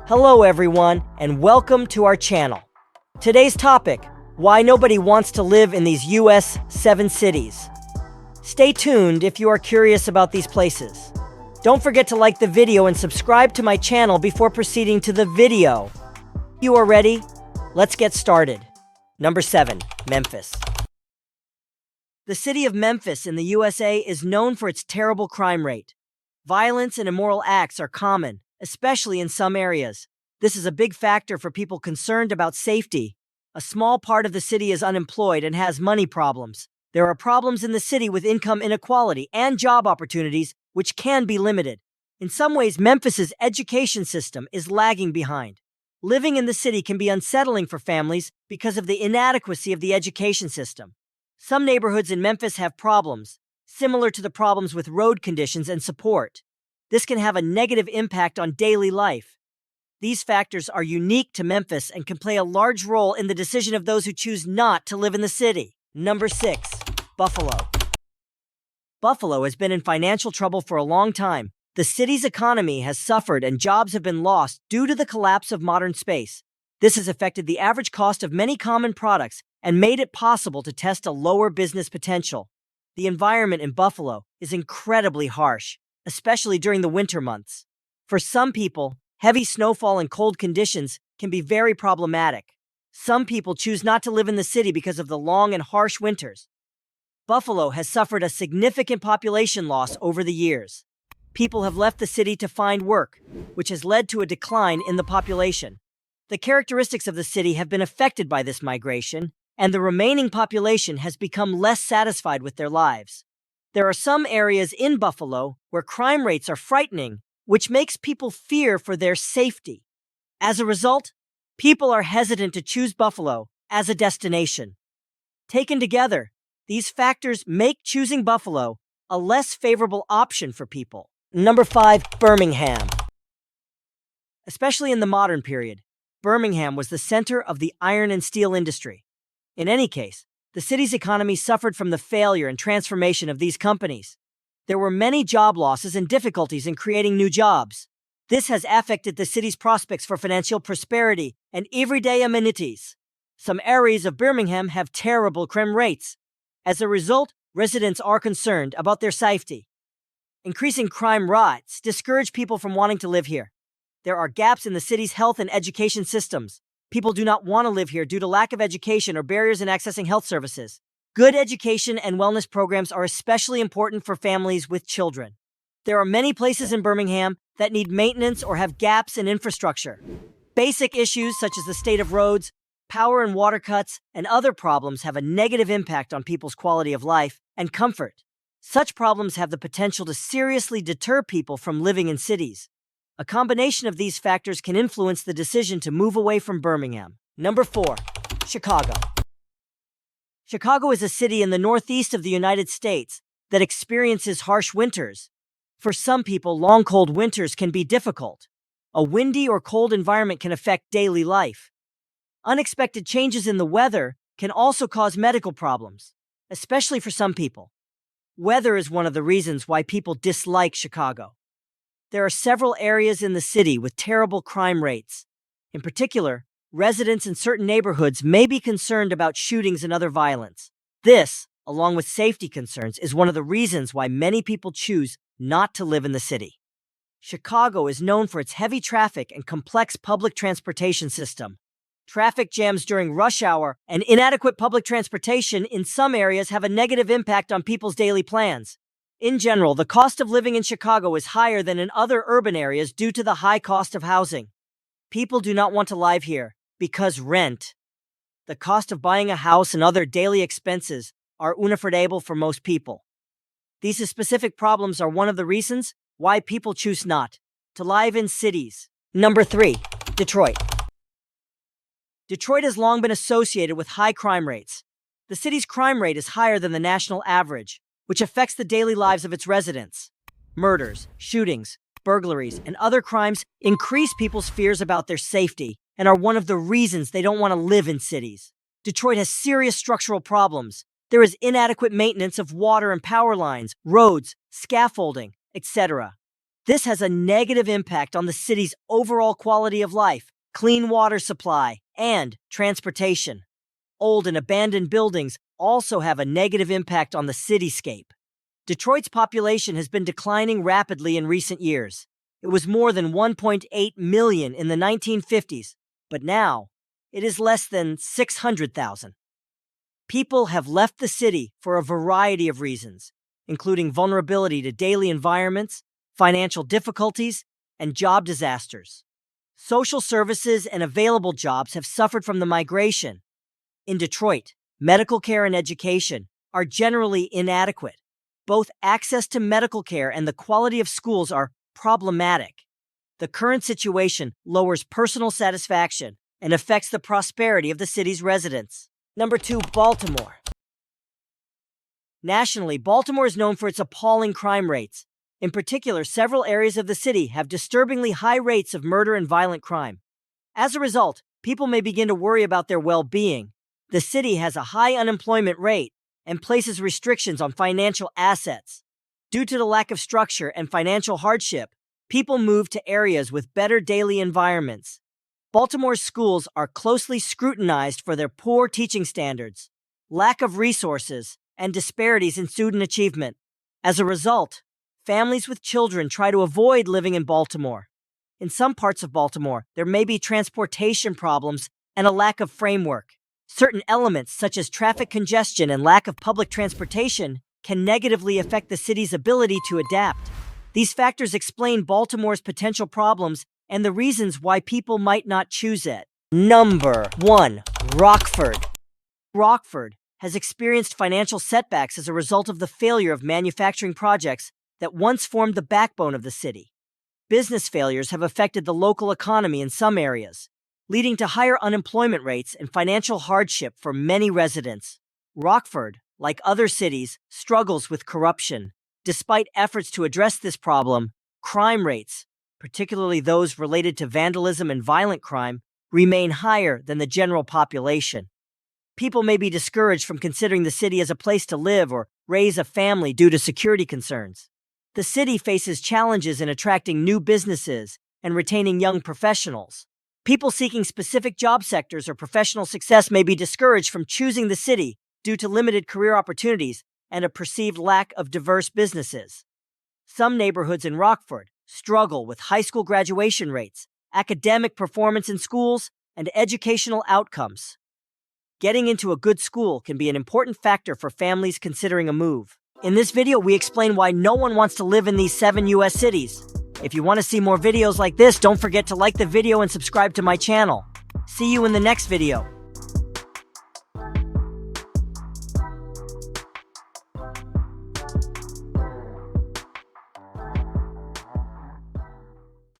Hello everyone, and welcome to our channel. Today's topic, why nobody wants to live in these US 7 cities. Stay tuned if you are curious about these places. Don't forget to like the video and subscribe to my channel before proceeding to the video. You are ready? Let's get started. Number 7, Memphis. The city of Memphis in the USA is known for its terrible crime rate. Violence and immoral acts are common, especially in some areas. This is a big factor for people concerned about safety. A small part of the city is unemployed and has money problems. There are problems in the city with income inequality and job opportunities, which can be limited. In some ways, Memphis's education system is lagging behind. Living in the city can be unsettling for families because of the inadequacy of the education system. Some neighborhoods in Memphis have problems, similar to the problems with road conditions and support. This can have a negative impact on daily life. These factors are unique to Memphis and can play a large role in the decision of those who choose not to live in the city. Number 6, Buffalo. Buffalo has been in financial trouble for a long time. The city's economy has suffered and jobs have been lost due to the collapse of modern space. This has affected the average cost of many common products and made it possible to test a lower business potential. The environment in Buffalo is incredibly harsh, especially during the winter months. For some people, heavy snowfall and cold conditions can be very problematic. Some people choose not to live in the city because of the long and harsh winters. Buffalo has suffered a significant population loss over the years. People have left the city to find work, which has led to a decline in the population. The characteristics of the city have been affected by this migration, and the remaining population has become less satisfied with their lives. There are some areas in Buffalo where crime rates are frightening, which makes people fear for their safety. As a result, people are hesitant to choose Buffalo as a destination. Taken together, these factors make choosing Buffalo a less favorable option for people. Number 5, Birmingham. Especially in the modern period, Birmingham was the center of the iron and steel industry. In any case, the city's economy suffered from the failure and transformation of these companies. There were many job losses and difficulties in creating new jobs. This has affected the city's prospects for financial prosperity and everyday amenities. Some areas of Birmingham have terrible crime rates. As a result, residents are concerned about their safety. Increasing crime rates discourage people from wanting to live here. There are gaps in the city's health and education systems. People do not want to live here due to lack of education or barriers in accessing health services. Good education and wellness programs are especially important for families with children. There are many places in Birmingham that need maintenance or have gaps in infrastructure. Basic issues such as the state of roads, power and water cuts, and other problems have a negative impact on people's quality of life and comfort. Such problems have the potential to seriously deter people from living in cities. A combination of these factors can influence the decision to move away from Birmingham. Number 4, Chicago. Chicago is a city in the northeast of the United States that experiences harsh winters. For some people, long cold winters can be difficult. A windy or cold environment can affect daily life. Unexpected changes in the weather can also cause medical problems, especially for some people. Weather is one of the reasons why people dislike Chicago. There are several areas in the city with terrible crime rates. In particular, residents in certain neighborhoods may be concerned about shootings and other violence. This, along with safety concerns, is one of the reasons why many people choose not to live in the city. Chicago is known for its heavy traffic and complex public transportation system. Traffic jams during rush hour and inadequate public transportation in some areas have a negative impact on people's daily plans. In general, the cost of living in Chicago is higher than in other urban areas due to the high cost of housing. People do not want to live here because rent. The cost of buying a house and other daily expenses are unaffordable for most people. These specific problems are one of the reasons why people choose not to live in cities. Number 3, Detroit. Detroit has long been associated with high crime rates. The city's crime rate is higher than the national average, which affects the daily lives of its residents. Murders, shootings, burglaries, and other crimes increase people's fears about their safety and are one of the reasons they don't want to live in cities. Detroit has serious structural problems. There is inadequate maintenance of water and power lines, roads, scaffolding, etc. This has a negative impact on the city's overall quality of life, clean water supply, and transportation. Old and abandoned buildings also have a negative impact on the cityscape. Detroit's population has been declining rapidly in recent years. It was more than 1.8 million in the 1950s, but now it is less than 600,000. People have left the city for a variety of reasons, including vulnerability to daily environments, financial difficulties, and job disasters. Social services and available jobs have suffered from the migration. In Detroit, medical care and education are generally inadequate. Both access to medical care and the quality of schools are problematic. The current situation lowers personal satisfaction and affects the prosperity of the city's residents. Number 2, Baltimore. Nationally, Baltimore is known for its appalling crime rates. In particular, several areas of the city have disturbingly high rates of murder and violent crime. As a result, people may begin to worry about their well-being. The city has a high unemployment rate and places restrictions on financial assets. Due to the lack of structure and financial hardship, people move to areas with better daily environments. Baltimore's schools are closely scrutinized for their poor teaching standards, lack of resources, and disparities in student achievement. As a result, families with children try to avoid living in Baltimore. In some parts of Baltimore, there may be transportation problems and a lack of framework. Certain elements, such as traffic congestion and lack of public transportation, can negatively affect the city's ability to adapt. These factors explain Baltimore's potential problems and the reasons why people might not choose it. Number 1, Rockford. Rockford has experienced financial setbacks as a result of the failure of manufacturing projects that once formed the backbone of the city. Business failures have affected the local economy in some areas, leading to higher unemployment rates and financial hardship for many residents. Rockford, like other cities, struggles with corruption. Despite efforts to address this problem, crime rates, particularly those related to vandalism and violent crime, remain higher than the general population. People may be discouraged from considering the city as a place to live or raise a family due to security concerns. The city faces challenges in attracting new businesses and retaining young professionals. People seeking specific job sectors or professional success may be discouraged from choosing the city due to limited career opportunities and a perceived lack of diverse businesses. Some neighborhoods in Rockford struggle with high school graduation rates, academic performance in schools, and educational outcomes. Getting into a good school can be an important factor for families considering a move. In this video, we explain why no one wants to live in these 7 U.S. cities. If you want to see more videos like this, don't forget to like the video and subscribe to my channel. See you in the next video.